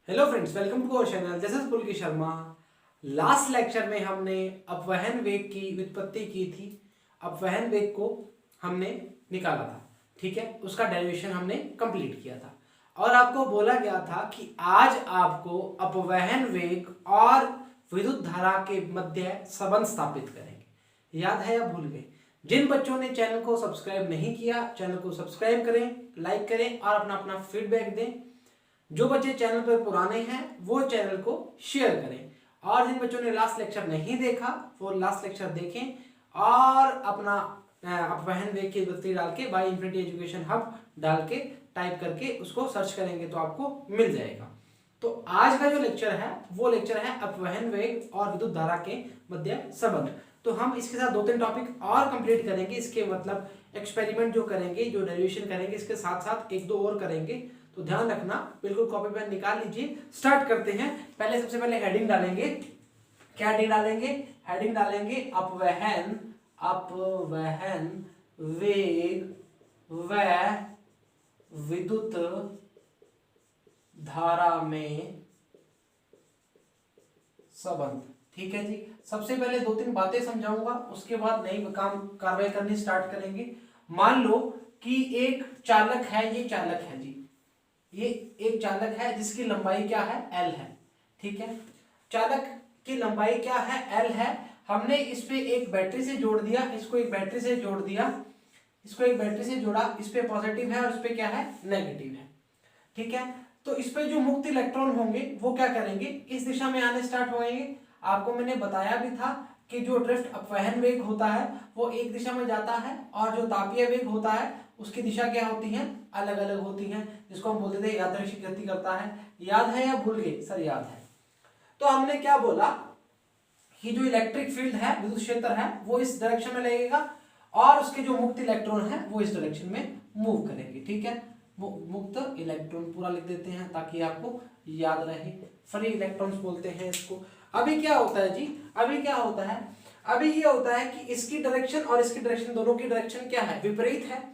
Hello friends, welcome to our channel. This is Pulki Sharma. Last lecture में हमने अपवहन वेग की व्युत्पत्ति की थी। अपवहन वेग को हमने निकाला था, ठीक है। उसका डेरिवेशन हमने कंप्लीट किया था और आपको बोला गया था कि आज आपको अपवहन वेग और विद्युत धारा के मध्य संबंध स्थापित करेंगे। याद है या भूल गए? जिन बच्चों ने चैनल को सब्सक्राइब नहीं किया, चैनल को सब्सक्राइब करें, लाइक करें और अपना अपना फीडबैक दें। जो बच्चे चैनल पर पुराने हैं वो चैनल को शेयर करें और जिन बच्चों ने लास्ट लेक्चर नहीं देखा वो लास्ट लेक्चर देखें और अपना अपवहन वेग की व्युत्पत्ति डाल के बाय इन्फिनिटी एजुकेशन हब डाल के टाइप करके उसको सर्च करेंगे तो आपको मिल जाएगा। तो आज का जो लेक्चर है वो लेक्चर है अपवहन वेग और विद्युत धारा के मध्य संबंध। तो हम इसके साथ 2-3 टॉपिक और कंप्लीट करेंगे। इसके मतलब एक्सपेरिमेंट जो करेंगे, जो डेरिवेशन करेंगे, इसके साथ साथ 1-2 और करेंगे। तो ध्यान रखना, बिल्कुल कॉपी पेन निकाल लीजिए। स्टार्ट करते हैं। सबसे पहले हेडिंग डालेंगे। क्या हेडिंग डालेंगे? हेडिंग डालेंगे अपवहन वेग व विद्युत धारा में संबंध। ठीक है जी। सबसे पहले 2-3 बातें समझाऊंगा, उसके बाद नई कार्रवाई करनी स्टार्ट करेंगे। मान लो कि एक चालक है, ये चालक है जी, ये एक चालक है जिसकी लंबाई क्या है? L है। ठीक है, चालक की लंबाई क्या है? L है। हमने इस पे एक बैटरी से जोड़ दिया, इसको एक बैटरी से जोड़ दिया, इसको एक बैटरी से जोड़ा, इस पे पॉजिटिव है और इस पे क्या है? नेगेटिव है। ठीक है, तो इस पे जो मुक्त इलेक्ट्रॉन होंगे वो क्या करेंगे? इस दिशा में आने स्टार्ट होंगे। आपको मैंने बताया भी था कि जो ड्रिफ्ट अपवहन वेग होता है वो एक दिशा में जाता है और जो तापीय वेग होता है उसकी दिशा क्या होती है? अलग अलग होती है, जिसको हम बोलते थे यादृच्छिक गति करता है। याद है या भूल गए? सर याद है। तो हमने क्या बोला कि जो इलेक्ट्रिक फील्ड है, विद्युत क्षेत्र है, वो इस डायरेक्शन में लगेगा और उसके जो मुक्त इलेक्ट्रॉन है वो इस डायरेक्शन में मूव करेंगे। ठीक है, वो मुक्त इलेक्ट्रॉन पूरा लिख देते हैं ताकि आपको याद रहे। फ्री इलेक्ट्रॉन्स बोलते हैं इसको। अभी क्या होता है जी? अभी क्या होता है? अभी ये होता है कि इसकी डायरेक्शन और इसकी डायरेक्शन, दोनों की डायरेक्शन क्या है? विपरीत है।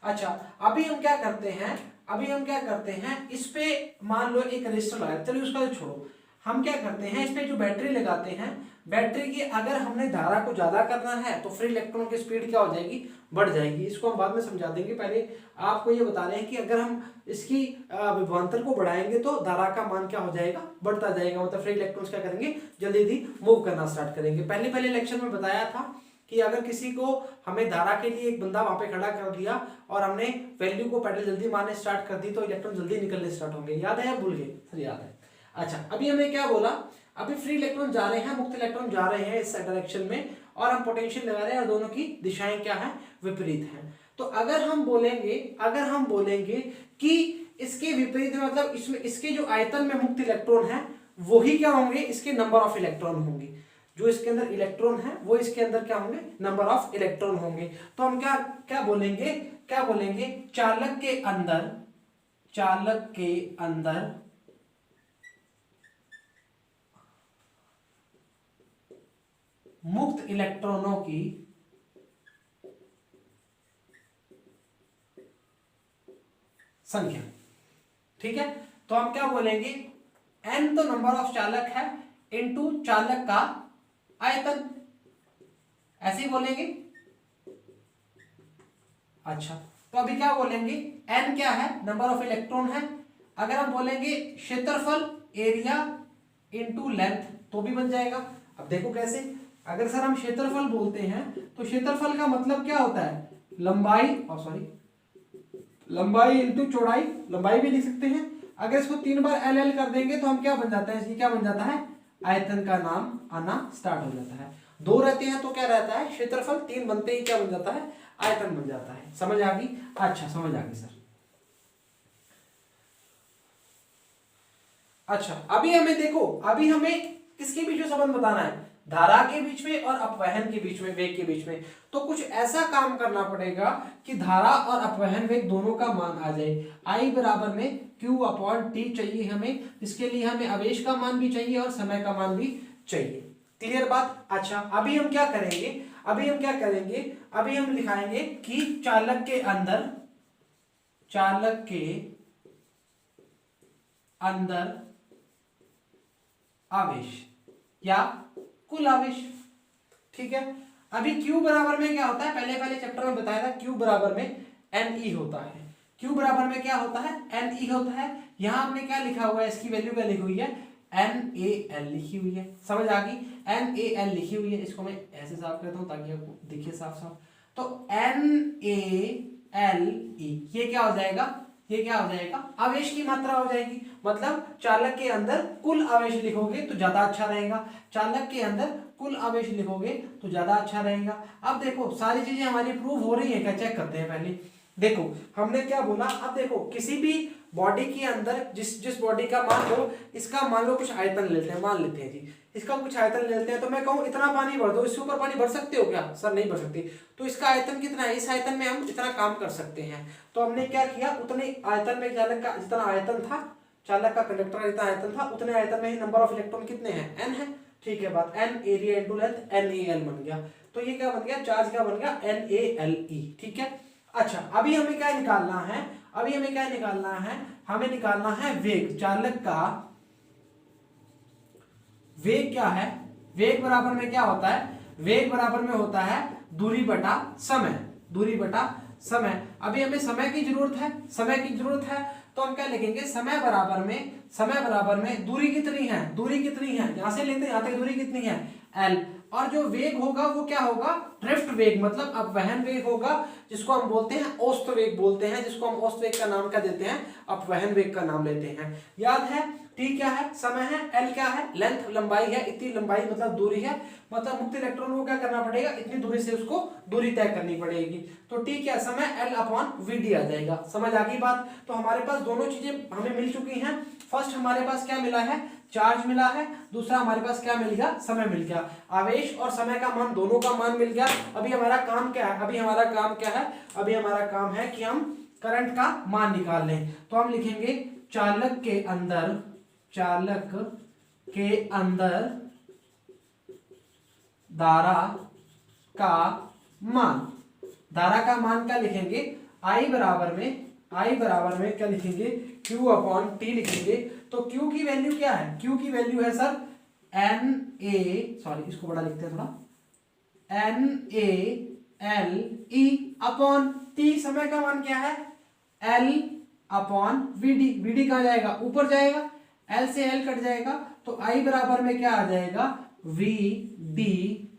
अच्छा, अभी हम क्या करते हैं, इस पे मान लो एक रजिस्टर लगाया, चलिए उसका तो छोड़ो। हम क्या करते हैं, इस पे जो बैटरी लगाते हैं, बैटरी की अगर हमने धारा को ज्यादा करना है तो फ्री इलेक्ट्रॉन की स्पीड क्या हो जाएगी? बढ़ जाएगी। इसको हम बाद में समझा देंगे। पहले आपको ये बता रहे हैं कि अगर हम इसकी विभवांतर को बढ़ाएंगे तो धारा का मान क्या हो जाएगा? बढ़ता जाएगा। मतलब फ्री इलेक्ट्रॉन्स क्या करेंगे? जल्दी जल्दी मूव करना स्टार्ट करेंगे। पहले लेक्चर में बताया था कि अगर किसी को हमें धारा के लिए एक बंदा वहां पे खड़ा कर दिया और हमने वैल्यू को पैडल जल्दी मारने स्टार्ट कर दी तो इलेक्ट्रॉन जल्दी निकलने स्टार्ट होंगे। याद है या भूल गए? सर याद है। अच्छा, अभी हमने क्या बोला? अभी फ्री इलेक्ट्रॉन जा रहे हैं, मुक्त इलेक्ट्रॉन जा रहे हैं इस डायरेक्शन में और हम पोटेंशियल लगा रहे हैं और दोनों की दिशाएं क्या है? विपरीत हैं। तो अगर हम बोलेंगे कि इसके विपरीत में, मतलब इसमें इसके जो आयतन में मुक्त इलेक्ट्रॉन है वही क्या होंगे? इसके नंबर ऑफ इलेक्ट्रॉन होंगे। जो इसके अंदर इलेक्ट्रॉन है वो इसके अंदर क्या होंगे? नंबर ऑफ इलेक्ट्रॉन होंगे। तो हम क्या बोलेंगे? चालक के अंदर मुक्त इलेक्ट्रॉनों की संख्या। ठीक है, तो हम क्या बोलेंगे? n तो नंबर ऑफ चालक है इनटू चालक का आयतन, ऐसे ही बोलेंगे। अच्छा, तो अभी क्या बोलेंगे? n क्या है? नंबर ऑफ इलेक्ट्रॉन है। अगर हम बोलेंगे क्षेत्रफल, एरिया इनटू लेंथ तो भी बन जाएगा। अब देखो कैसे। अगर सर हम क्षेत्रफल बोलते हैं तो क्षेत्रफल का मतलब क्या होता है? लंबाई इनटू चौड़ाई, लंबाई भी लिख सकते हैं। अगर इसको 3 बार एल कर देंगे तो हम क्या बन जाता है? इसकी क्या बन जाता है? आयतन का नाम आना स्टार्ट हो जाता है। 2 रहते हैं तो क्या रहता है? क्षेत्रफल। 3 बनते ही क्या बन जाता है? आयतन बन जाता है। समझ आ गई? अच्छा, समझ आ गई सर। अच्छा, अभी हमें देखो, अभी हमें किसके बीच में संबंध बताना है? धारा के बीच में और अपवहन के बीच में, वेग के बीच में। तो कुछ ऐसा काम करना पड़ेगा कि धारा और अपवहन वेग दोनों का मान आ जाए। I बराबर में Q/T चाहिए हमें। इसके लिए हमें आवेश का मान भी चाहिए और समय का मान भी चाहिए। क्लियर बात? अच्छा, अभी हम क्या करेंगे? अभी हम लिखाएंगे कि चालक के अंदर आवेश या कुल आवेश। ठीक है, अभी Q बराबर में क्या होता है, पहले चैप्टर में बताया था, Q बराबर में Ne होता है। Q बराबर में क्या होता है, Ne होता है। यहां हमने क्या लिखा हुआ है, इसकी वैल्यू क्या लिखी हुई है, NaL लिखी हुई है। समझ आ गई, NaL लिखी हुई है। इसको मैं ऐसे साफ करता हूं ताकि आपको दिखे साफ साफ। तो NaLe ये क्या हो जाएगा, ये क्या हो जाएगा, आवेश की मात्रा हो जाएगी। मतलब चालक के अंदर कुल आवेश लिखोगे तो ज्यादा अच्छा रहेगा, चालक के अंदर कुल आवेश लिखोगे तो ज्यादा अच्छा रहेगा। अब देखो सारी चीजें हमारी प्रूव हो रही है क्या, चेक करते हैं पहले। देखो हमने क्या बोला, अब देखो किसी भी बॉडी के अंदर जिस बॉडी का मान लो, इसका मान लो कुछ आयतन लेते हैं, मान लेते हैं जी, इसका कुछ आयतन लेते हैं। तो मैं कहूँ इतना पानी भर दो, इससे ऊपर पानी भर सकते हो क्या, सर नहीं भर सकते। तो इसका आयतन कितना है, इस आयतन में हम इतना काम कर सकते हैं। तो हमने क्या किया, उतने आयतन में चालक का जितना आयतन था, चालक का कंडक्टर का जितना आयतन था, उतने आयतन में ही नंबर ऑफ इलेक्ट्रॉन कितने हैं, n है। ठीक है बात, n area into length NaL बन गया। तो ये क्या बन गया, चार्ज क्या बन गया, NaLe। ठीक है, अच्छा अभी हमें क्या निकालना है, अभी हमें क्या निकालना है, हमें निकालना है वेग। चालक का वेग क्या है, वेग बराबर में क्या होता है, वेग बराबर में होता है दूरी बटा समय, दूरी बटा समय। अभी हमें समय की जरूरत है, समय की जरूरत है, तो हम क्या लिखेंगे, समय बराबर में, समय बराबर में दूरी कितनी है, दूरी कितनी है, यहां से लेते हैं यहां तक दूरी कितनी है, L। और जो वेग होगा वो क्या होगा, ड्रिफ्ट वेग, मतलब अपवहन वेग होगा, जिसको हम बोलते हैं औसत वेग बोलते हैं, जिसको हम औसत वेग का नाम क्या देते हैं, अपवहन वेग का नाम लेते हैं। याद है, T क्या है, समय है, L क्या है, लेंथ लंबाई है, इतनी लंबाई मतलब दूरी है, मतलब मुक्त इलेक्ट्रॉन को क्या करना पड़ेगा, इतनी दूरी से उसको दूरी तय करनी पड़ेगी। तो T क्या समय, L अपॉन VD आ जाएगा। समझ आ गई बात। तो हमारे पास दोनों चीजें हमें मिल चुकी हैं। फर्स्ट हमारे पास क्या मिला है, चार्ज मिला है, दूसरा हमारे पास क्या मिल गया, समय मिल गया। आवेश और समय का मान, दोनों का मान मिल गया। अभी हमारा काम क्या है, अभी हमारा काम क्या है, अभी हमारा काम है कि हम करंट का मान निकाल लें। तो हम लिखेंगे चालक के अंदर, चालक के अंदर धारा का मान, धारा का मान क्या लिखेंगे, I बराबर में, I बराबर में क्या लिखेंगे, Q अपॉन T लिखेंगे। तो Q की वैल्यू क्या है, Q की वैल्यू है सर Na, सॉरी इसको बड़ा लिखते हैं थोड़ा, NaLe अपॉन T। समय का मान क्या है, L अपॉन VD। VD कहाँ जाएगा, ऊपर जाएगा, L से L कट जाएगा, तो I बराबर में क्या आ जाएगा, VDENA।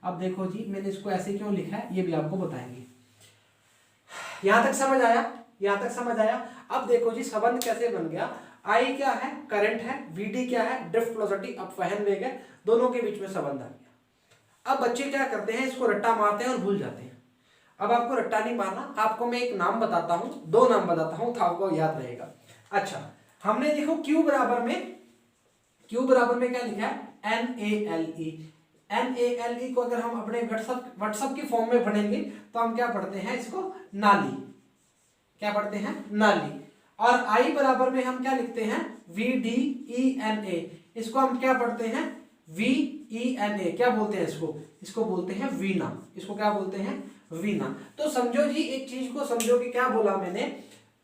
अब देखो जी मैंने इसको ऐसे क्यों लिखा है, ये भी आपको बताएंगे। यहां तक समझ आया, यहां तक समझ आया। अब देखो जी संबंध कैसे बन गया, I क्या है, करंट है, VD क्या है, ड्रिफ्ट वेलोसिटी, अपवहन वेग है, दोनों के बीच में संबंध आ गया। अब बच्चे क्या करते हैं, इसको रट्टा मारते हैं और भूल जाते हैं। अब आपको रट्टा नहीं मारना, आपको मैं एक नाम बताता हूं, दो नाम बताता हूं तो आपको याद रहेगा। अच्छा हमने देखो Q बराबर में, Q बराबर में क्या लिखा है, NaLe। NaLe को अगर हम अपने व्हाट्सएप की फॉर्म में पढ़ेंगे तो हम क्या पढ़ते हैं, इसको नाली, क्या पढ़ते हैं, नाली। और I बराबर में हम क्या लिखते हैं, VDENA। इसको हम क्या पढ़ते हैं, VENA। क्या बोलते हैं इसको, इसको बोलते हैं वीना। इसको क्या बोलते हैं, वीना। तो समझो जी, एक चीज को समझो कि क्या बोला मैंने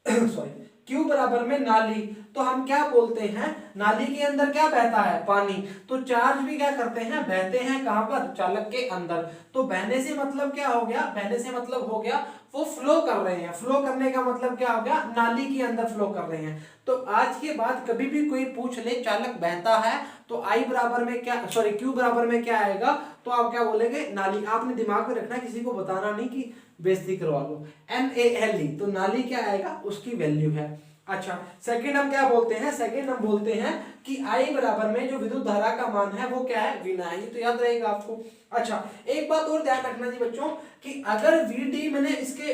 सॉरी, Q बराबर में नाली, तो हम क्या बोलते हैं, नाली के अंदर क्या बहता है, पानी। तो चार्ज भी क्या करते हैं, बहते हैं कहां पर, चालक के अंदर। तो बहने से मतलब क्या हो गया, बहने से मतलब हो गया वो फ्लो कर रहे हैं। फ्लो करने का मतलब क्या हो गया, नाली के अंदर फ्लो कर रहे हैं। तो आज के बाद कभी भी कोई पूछ ले चालक बहता है तो I बराबर में क्या, सॉरी Q बराबर में क्या आएगा, तो आप क्या बोलेंगे, नाली। आपने दिमाग में रखना, किसी को बताना नहीं कि बेइज्जती करवा लो। NaLe तो नाली क्या आएगा, उसकी वैल्यू है। अच्छा सेकंड हम क्या बोलते हैं, सेकंड हम बोलते हैं कि I बराबर में जो विद्युत धारा का मान है वो क्या है, वीना है। ये तो याद रहेगा आपको। अच्छा एक बात और ध्यान रखना जी बच्चों, कि अगर VD मैंने इसके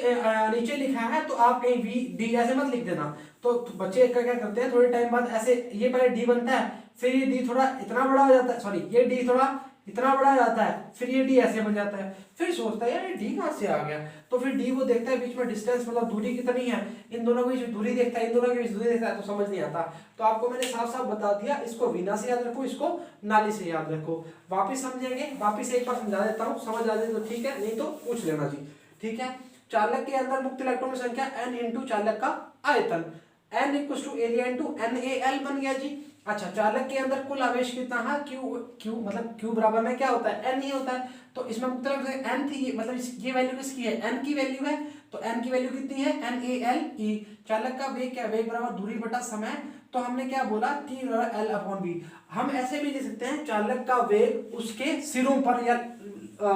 नीचे लिखा है तो आप कहीं VD ऐसे मत लिख देना। तो बच्चे क्या करते हैं, थोड़े टाइम बाद ऐसे, ये पहले D बनता है, फिर ये D थोड़ा इतना बड़ा हो जाता है, सॉरी ये D थोड़ा इतना बड़ा जाता है, फिर ये D ऐसे बन जाता है, फिर सोचता है यार ये D कहां से आ गया। तो फिर D वो देखता है बीच में डिस्टेंस, मतलब दूरी कितनी है, इन दोनों के बीच दूरी देखता है, इन दोनों के बीच दूरी देखता है, तो समझ नहीं आता। तो आपको मैंने साफ साफ बता दिया, इसको वीना से याद रखो, इसको नाली से याद रखो। वापिस समझेंगे, वापिस एक बार समझा देता हूँ, समझ आ जाए तो ठीक है, नहीं तो पूछ लेना जी। ठीक है, चालक के अंदर मुक्त इलेक्ट्रॉन की संख्या N इंटू चालक का आयतन। N equal to area into NaL बन गया जी। अच्छा, चालक के अंदर कुल आवेश कितना है, Q मतलब Q बराबर में क्या होता है, N ही होता है। तो इसमें मुक्त N थी, मतलब ये वैल्यू किसकी है, N की वैल्यू है। तो N की वैल्यू कितनी है, NaLe। चालक का वेग क्या, वेग बराबर दूरी बटा समय। तो हमने क्या बोला, T बराबर L/V। हम ऐसे भी लिख सकते हैं, चालक का वेग उसके सिरों पर या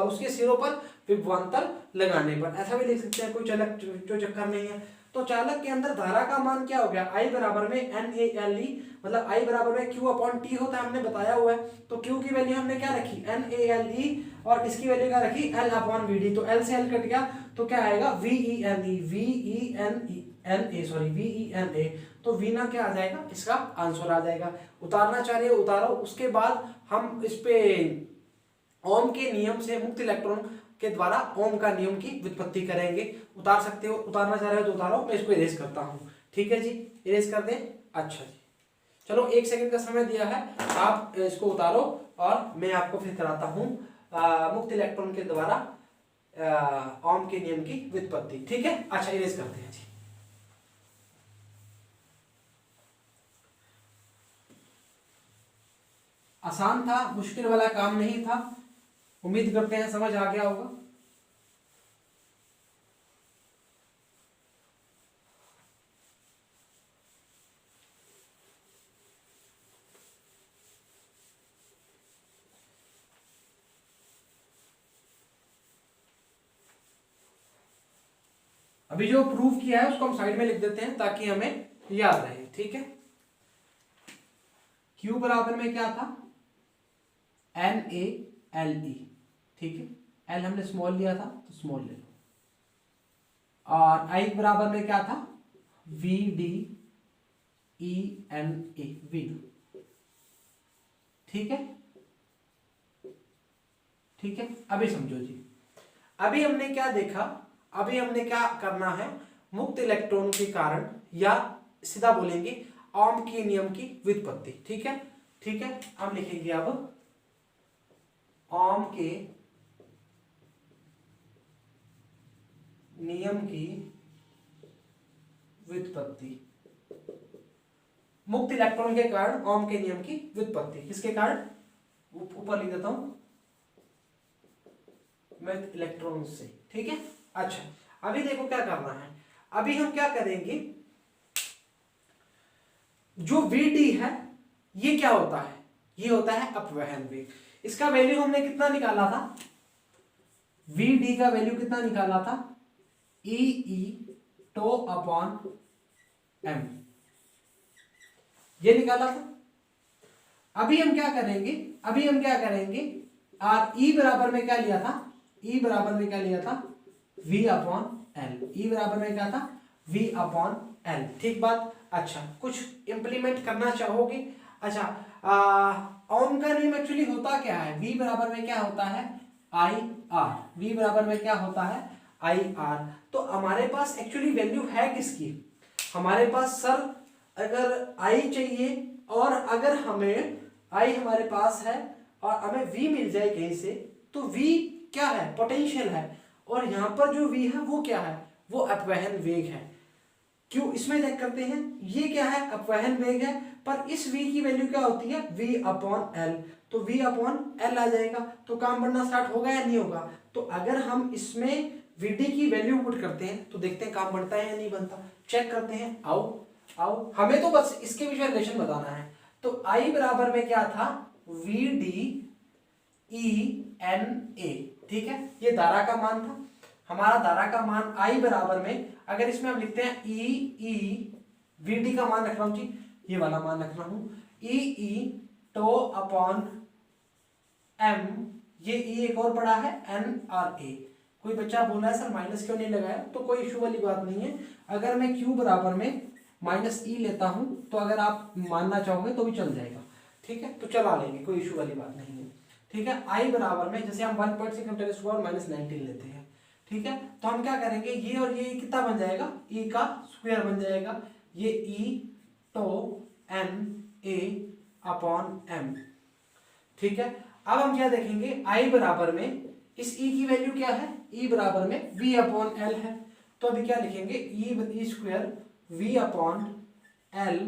उसके सिरों पर विभवांतर लगाने पर, ऐसा भी लिख सकते हैं, कोई चालक जो चक्कर नहीं है। तो चालक के अंदर धारा का मान क्या हो गया, I बराबर में NaLe, मतलब I बराबर में Q/T होता है, हमने बताया हुआ है। तो Q की वैल्यू हमने क्या रखी, NaLe, और इसकी वैल्यू क्या रखी, L/Vd। तो L से L कट गया, तो क्या आएगा, VENA। तो V ना क्या आ जाएगा, इसका आंसर आ जाएगा। उतारना चाह रहे हो उतारो। उसके बाद हम इस पे ओम के नियम से मुक्त इलेक्ट्रॉन के द्वारा ओम का नियम की व्युत्पत्ति करेंगे। उतार सकते हो, उतारना चाह रहे हो तो उतारो, मैं इसको इरेज करता हूँ। ठीक है जी, इरेज कर दें। अच्छा जी, चलो 1 सेकंड का समय दिया है, आप इसको उतारो और मैं आपको फिर कराता हूँ मुक्त इलेक्ट्रॉन के द्वारा ओम के नियम की व्युत्पत्ति। ठीक है, अच्छा इरेज करते हैं जी। आसान था, मुश्किल वाला काम नहीं था। उम्मीद करते हैं समझ आ गया होगा। अभी जो प्रूव किया है उसको हम साइड में लिख देते हैं ताकि हमें याद रहे। ठीक है, Q बराबर में क्या था, NaLe। ठीक है, L हमने स्मॉल लिया था तो स्मॉल ले लो। और I बराबर में क्या था, VDENA, वीना। ठीक है, ठीक है, अभी समझो जी। अभी हमने क्या देखा, अभी हमने क्या करना है, मुक्त इलेक्ट्रॉन के कारण, या सीधा बोलेंगे ओम के नियम की व्युत्पत्ति। ठीक है, ठीक है, हम लिखेंगे अब ओम के नियम की व्युत्पत्ति। मुक्त इलेक्ट्रॉन के कारण ओम के नियम की व्युत्पत्ति, किसके कारण, ऊपर लिख देता हूं, मुक्त इलेक्ट्रॉन से। ठीक है, अच्छा अभी देखो क्या करना है। अभी हम क्या करेंगे, जो Vd है ये क्या होता है, ये होता है अपवहन वेग। इसका वैल्यू हमने कितना निकाला था, Vd का वैल्यू कितना निकाला था, E/τ/m, ये निकाला था। अभी हम क्या करेंगे, अभी हम क्या करेंगे, और E बराबर में क्या लिया था, E बराबर में क्या लिया था, V/L। E बराबर में क्या था, V/L। ठीक बात। अच्छा, कुछ इंप्लीमेंट करना चाहोगे। अच्छा, ओम का नियम एक्चुअली होता क्या है, V बराबर में क्या होता है, IR। V बराबर में क्या होता है, IR। तो हमारे पास एक्चुअली वैल्यू है किसकी, हमारे पास सर अगर I चाहिए, और अगर हमें I हमारे पास है और हमें V मिल जाए कहीं से, तो V क्या है, पोटेंशियल है, और यहां पर जो V है वो क्या है, वो अपवहन वेग है। क्यों, इसमें चेक करते हैं, ये क्या है, अपवहन वेग है, पर इस V की वैल्यू क्या होती है, V/L। तो V/L आ जाएगा, तो काम बनना स्टार्ट होगा या नहीं होगा। तो अगर हम इसमें Vd की वैल्यू पुट करते हैं तो देखते हैं काम बनता है या नहीं बनता, चेक करते हैं। आओ आओ, हमें तो बस इसके विषय रिलेशन बताना है। तो I बराबर में क्या था, VDENA। ठीक है, ये धारा का मान था, हमारा धारा का मान I बराबर में, अगर इसमें हम लिखते हैं VD का मान रख रहा हूं जी, ये वाला मान रख रहा हूं, E/τ/m। ये E एक और पड़ा है NRA। कोई बच्चा बोल रहा है सर माइनस क्यों नहीं लगाया, तो कोई इशू वाली बात नहीं है। अगर मैं Q बराबर में -E लेता हूं तो अगर आप मानना चाहोगे तो भी चल जाएगा। ठीक है, तो चला लेंगे, कोई इशू वाली बात नहीं है। ठीक है, I बराबर में जैसे हम 1.6×10⁻⁹ लेते हैं। ठीक है, तो हम क्या करेंगे, ये और ये कितना बन जाएगा, E का स्क्वायर बन जाएगा, ये E/τ/NA/m। ठीक है, अब हम क्या देखेंगे, I बराबर में इस E की वैल्यू क्या है, E बराबर में V/L है। तो अभी क्या लिखेंगे, E² V/L L,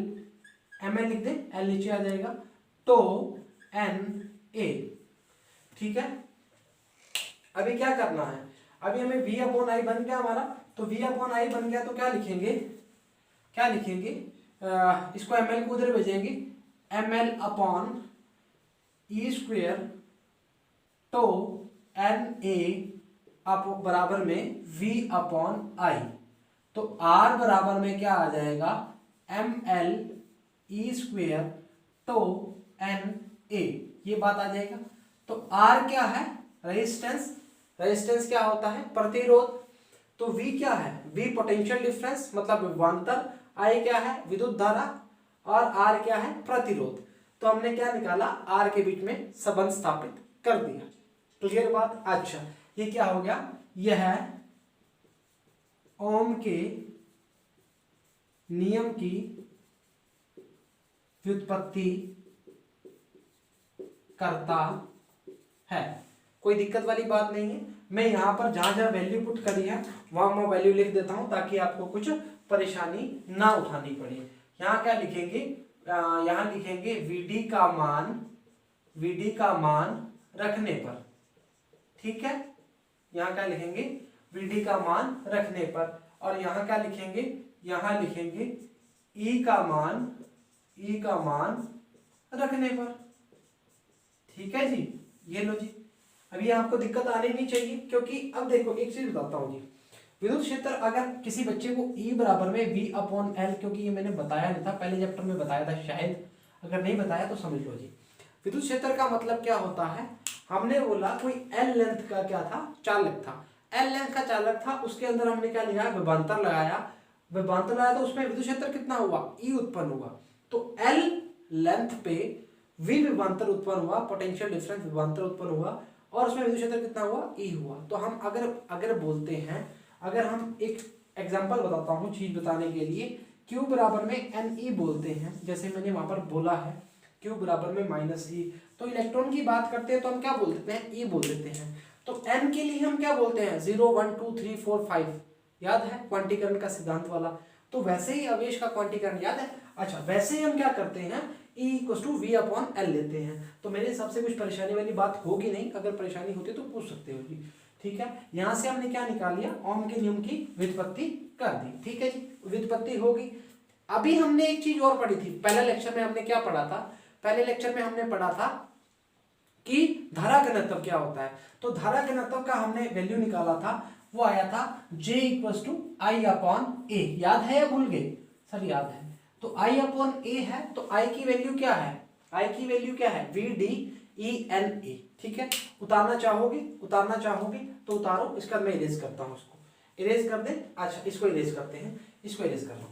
M L लिख दे, एल नीचे आ जाएगा, तो एन ए। ठीक है, अभी क्या करना है, अभी हमें v अपॉन आई बन गया हमारा, तो v अपॉन आई बन गया तो क्या लिखेंगे, क्या लिखेंगे, इसको एम एल को उधर भेजेंगे, एम एल अपॉन ई स्क्वेयर तो एन ए अप बराबर में v अपॉन आई, तो r बराबर में क्या आ जाएगा, एम एल ई स्क्वेयर तो एन ए, ये बात आ जाएगा। तो r क्या है, रेजिस्टेंस, रेजिस्टेंस क्या होता है, प्रतिरोध, तो v क्या है, v पोटेंशियल डिफरेंस मतलब विभवांतर, I क्या है, विद्युत धारा, और r क्या है, प्रतिरोध। तो हमने क्या निकाला, r के बीच में संबंध स्थापित कर दिया। क्लियर बात। अच्छा, ये क्या हो गया, यह ओम के नियम की व्युत्पत्ति करता है, कोई दिक्कत वाली बात नहीं है। मैं यहाँ पर जहां जहां वैल्यू पुट करी है वहां मैं वैल्यू लिख देता हूं ताकि आपको कुछ परेशानी ना उठानी पड़े। यहाँ क्या लिखेंगे, यहाँ लिखेंगे VD का मान, VD का मान रखने पर, ठीक है, यहाँ क्या लिखेंगे, VD का मान रखने पर, और यहाँ क्या लिखेंगे, यहाँ लिखेंगे E का मान, E का मान रखने पर। ठीक है जी, ये लो जी, अभी आपको दिक्कत आनी नहीं चाहिए, क्योंकि अब देखो एक चीज बताता हूँ जी, विद्युत क्षेत्र अगर किसी बच्चे को E बराबर में V अपॉन एल, क्योंकि ये मैंने बताया नहीं था, पहले चैप्टर में बताया था शायद, अगर नहीं बताया तो समझ लो जी। विद्युत क्षेत्र का मतलब क्या होता है, हमने बोला कोई L लेंथ का क्या था, चालक था, L लेंथ का चालक था, उसके अंदर हमने क्या लिया, विभवांतर लगाया, विभवांतर लगाया तो उसमें विद्युत क्षेत्र कितना हुआ, E उत्पन्न हुआ। तो L लेंथ पे V विभवांतर उत्पन्न हुआ, पोटेंशियल डिफरेंस विभवांतर उत्पन्न हुआ, और उसमें विद्युत क्षेत्र कितना हुआ, E हुआ। तो हम अगर बोलते हैं, अगर हम एक एग्जांपल बताता हूँ चीज बताने के लिए, Q बराबर में Ne बोलते हैं, जैसे मैंने वहां पर बोला है Q बराबर में -E, तो इलेक्ट्रॉन की बात करते हैं तो हम क्या बोल देते हैं, E बोल देते हैं। तो N के लिए हम क्या बोलते हैं, 0 1 2 3 4 5, याद है क्वांटीकरण का सिद्धांत वाला। तो वैसे ही आवेश का क्वांटीकरण याद है। अच्छा, वैसे ही हम क्या करते हैं, E = V अपॉन एल लेते हैं। तो मेरे हिसाब से कुछ परेशानी वाली बात होगी नहीं, अगर परेशानी होती तो पूछ सकते हो जी। ठीक है, यहां से हमने क्या निकाल लिया, ओम के नियम की व्युत्पत्ति कर दी। ठीक है जी, व्युत्पत्ति होगी। अभी हमने एक चीज और पढ़ी थी, पहले लेक्चर में हमने क्या पढ़ा था, पहले लेक्चर में हमने पढ़ा था कि धारा घनत्व क्या होता है। तो धारा घनत्व का हमने वैल्यू निकाला था, वो आया था J = I अपॉन A, याद है या भूल गए, सर याद है। तो I अपॉन A है, तो I की वैल्यू क्या है, I की वैल्यू क्या है, VDENA। ठीक है, उतारना चाहोगे, उतारना चाहोगे तो उतारो, इसका मैं इरेज करता हूं, उसको इरेज कर दे। अच्छा, इसको इरेज करते हैं, इसको इरेज कर लो,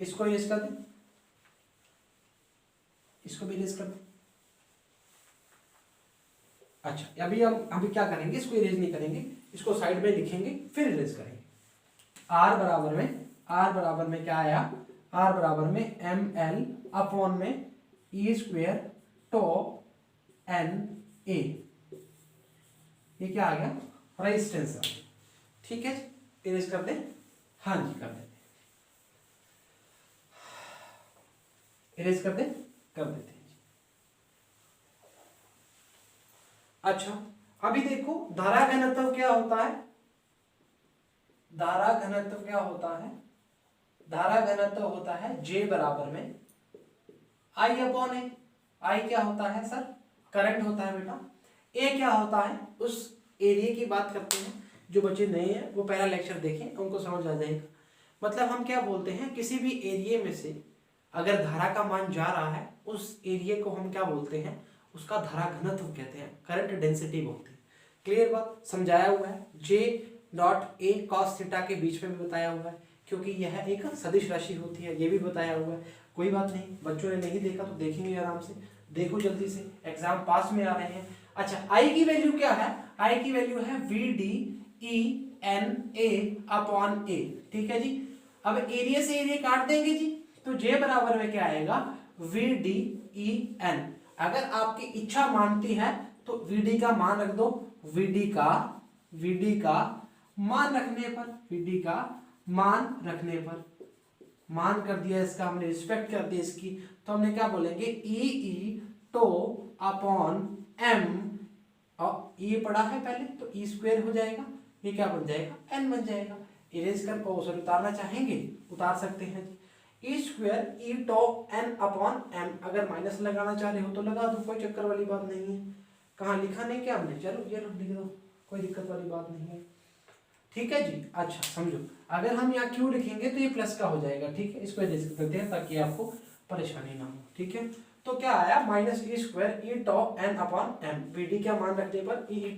इसको इरेज कर दे, इसको भी इरेज कर दे। अच्छा, अभी क्या करेंगे, इसको इरेज नहीं करेंगे, इसको साइड में लिखेंगे फिर इरेज करेंगे। R बराबर में क्या आया, R बराबर में ml अपॉन में E² तो Na, ये क्या आ गया, रेजिस्टेंस। ठीक है, इरेज कर दे, हाँ जी कर देते, इरेज कर देते हैं। अच्छा, अभी देखो धारा घनत्व क्या होता है, धारा घनत्व क्या होता है, धारा घनत्व होता है J बराबर में I अपॉन A। I क्या होता है सर, करंट होता है बेटा। A क्या होता है, उस एरिया की बात करते हैं। जो बच्चे नए हैं वो पहला लेक्चर देखें, उनको समझ आ जाएगा। मतलब हम क्या बोलते हैं, किसी भी एरिया में से अगर धारा का मान जा रहा है, उस एरिया को हम क्या बोलते हैं, उसका धारा घनत्व कहते हैं, करंट डेंसिटी बोलते हैं। क्लियर बात, समझाया हुआ है। J.A cos थीटा के बीच में भी बताया हुआ है, क्योंकि यह एक सदिश राशि होती है, ये भी बताया हुआ है। कोई बात नहीं, बच्चों ने नहीं देखा तो देखेंगे आराम से, देखो जल्दी से, एग्जाम पास में आ रहे हैं। अच्छा, I की वैल्यू क्या है, I की वैल्यू है VDENA अपॉन A। ठीक है जी, अब एरिया से एरिया काट देंगे जी, तो J बराबर में क्या आएगा, VDEN। अगर आपकी इच्छा मानती है तो VD का मान रख दो, VD का मान रखने पर, VD का मान रखने पर, मान कर दिया इसका, हमने रिस्पेक्ट कर दी इसकी, तो हमने क्या बोलेंगे ई टो अपॉन m, और ये पढ़ा है पहले तो ई स्क्वायर हो जाएगा, ये क्या बन जाएगा n बन जाएगा। इरेज कर सॉरी उतारना चाहेंगे उतार सकते हैं, e square e to n upon m, अगर माइनस लगाना चाह रहे हो तो लगा दो, कोई चक्कर वाली बात नहीं है। कहाँ लिखा नहीं क्या हमने, चलो ये लिख दो, कोई दिक्कत वाली बात नहीं है, ठीक है जी। अच्छा समझो, अगर हम यहाँ क्यू लिखेंगे तो ये प्लस का हो जाएगा, ठीक है, इसको एडजस्ट करते हैं ताकि आपको परेशानी ना हो, ठीक है। तो क्या आया, माइनस ई स्क्वायर ई टॉ एन अपॉन एम, वीडी का मान रखने पर ई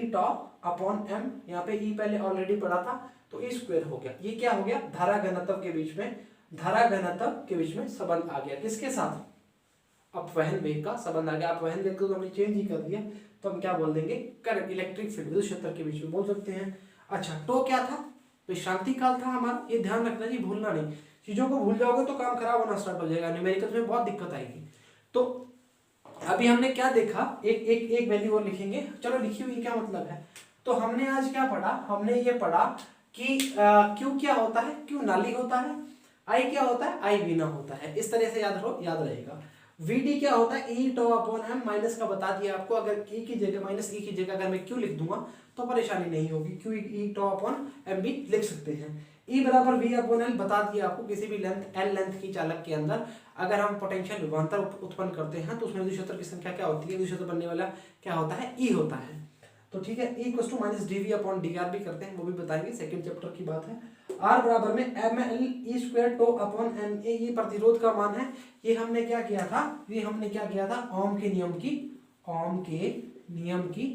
टॉ अपॉन एम, यहाँ पे ई पहले ऑलरेडी पढ़ा था तो ई स्क्वायर हो गया। ये क्या हो गया, धारा घनत्व के बीच में, धारा घनत्व के बीच में संबंध आ गया, किसके साथ, अपवहन वेग का संबंध आ गया। अपवहन वेग को तो हमने चेंज ही कर दिया, तो हम क्या बोल देंगे, करंट, इलेक्ट्रिक फील्ड, विद्युत क्षेत्र के बीच में बोल सकते हैं। अच्छा टो क्या था, विश्रांति काल था हमारा, ये ध्यान रखना जी, भूलना नहीं, चीजों को भूल जाओगे तो काम खराब होना स्टार्ट हो जाएगा, न्यूमेरिकल में बहुत दिक्कत आएगी। तो अभी हमने क्या देखा, एक वैल्यू और लिखेंगे, चलो लिखी हुई क्या मतलब है। तो हमने आज क्या पढ़ा, हमने ये पढ़ा कि क्यू क्या होता है, क्यू नाली होता है, आई क्या होता है, आई बिना होता है, इस तरह से याद रहेगा। VD क्या होता है, ई टो अपॉन एम, माइनस का बता दिया आपको, अगर ई की जगह माइनस ई की जगह अगर मैं क्यू लिख दूंगा तो परेशानी नहीं होगी, Q E tau upon M भी लिख सकते हैं। ई बराबर वी अपॉन एल बता दिया आपको, किसी भी लेंथ एल लेंथ की चालक के अंदर अगर हम पोटेंशियल विभवांतर उत्पन्न करते हैं तो उसमें विद्युत क्षेत्र की संख्या क्या होती है, विद्युत क्षेत्र बनने वाला क्या होता है, ई होता है। तो ठीक है, E equals to minus DV upon D R भी करते हैं, वो भी बताएंगे, सेकंड चैप्टर की बात है। आर बराबर में M L E square tau upon N A, ये प्रतिरोध का मान है। ये हमने क्या किया था, ये हमने क्या किया था, ओम के नियम की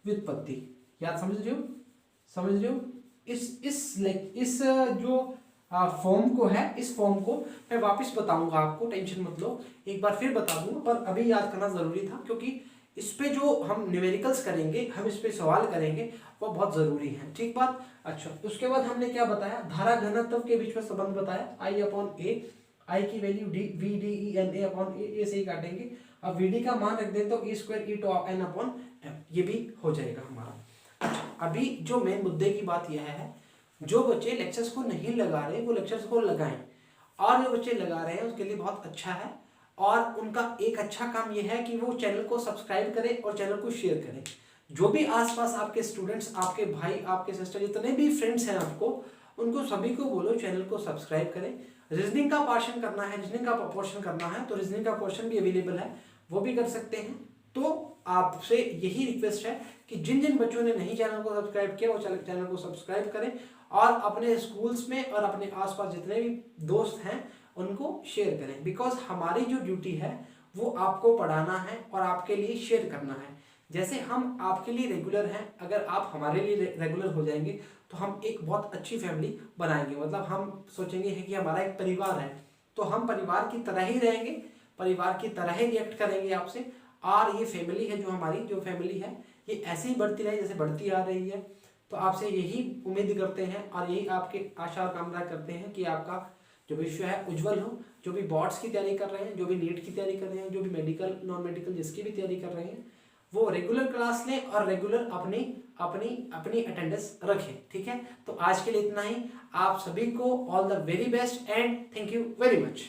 व्युत्पत्ति, याद समझ रहे हो। इस जो फॉर्म को है, इस फॉर्म को मैं वापस बताऊंगा आपको, टेंशन मत लो, एक बार फिर बता दूंगा, पर अभी याद करना जरूरी था क्योंकि इस पे जो हम न्यूमेरिकल्स करेंगे, हम इस पे सवाल करेंगे, वो बहुत जरूरी है, ठीक बात। अच्छा उसके बाद हमने क्या बताया, धारा घनत्व के बीच में संबंध बताया, आई अपॉन ए, आई की value d v d e n a upon a से ही काटेंगे। अब VD का मान रख दें तो e square e to n upon m, ये भी हो जाएगा हमारा। अच्छा अभी जो मेन मुद्दे की बात यह है, जो बच्चे लेक्चर्स को नहीं लगा रहे वो लेक्चर्स को लगाएं, और जो बच्चे लगा रहे हैं उसके लिए बहुत अच्छा है, और उनका एक अच्छा काम यह है कि वो चैनल को सब्सक्राइब करें और चैनल को शेयर करें। जो भी आसपास आपके स्टूडेंट्स, आपके भाई, आपके सिस्टर, जितने भी फ्रेंड्स हैं आपको, उनको सभी को बोलो चैनल को सब्सक्राइब करें। रीजनिंग का पोर्शन करना है, रीजनिंग का पोर्शन करना है तो रीजनिंग का पोर्शन भी अवेलेबल है, वो भी कर सकते हैं। तो आपसे यही रिक्वेस्ट है कि जिन जिन बच्चों ने नहीं चैनल को सब्सक्राइब किया वो चैनल को सब्सक्राइब करें, और अपने स्कूल्स में और अपने आसपास जितने भी दोस्त हैं उनको शेयर करें, बिकॉज हमारी जो ड्यूटी है वो आपको पढ़ाना है और आपके लिए शेयर करना है। जैसे हम आपके लिए रेगुलर हैं, अगर आप हमारे लिए रेगुलर हो जाएंगे तो हम एक बहुत अच्छी फैमिली बनाएंगे, मतलब हम सोचेंगे कि हमारा एक परिवार है, तो हम परिवार की तरह ही रहेंगे, परिवार की तरह ही रिएक्ट करेंगे आपसे, और ये फैमिली है, जो हमारी जो फैमिली है ये ऐसे ही बढ़ती रहे जैसे बढ़ती आ रही है। तो आपसे यही उम्मीद करते हैं और यही आपके आशा और कामना करते हैं कि आपका जो विषय है उज्जवल हो। जो भी बोर्ड्स की तैयारी कर रहे हैं, जो भी नीट की तैयारी कर रहे हैं, जो भी मेडिकल नॉन मेडिकल जिसकी भी तैयारी कर रहे हैं, वो रेगुलर क्लास लें और रेगुलर अपनी अटेंडेंस रखें, ठीक है। तो आज के लिए इतना ही, आप सभी को all the very best and thank you very much.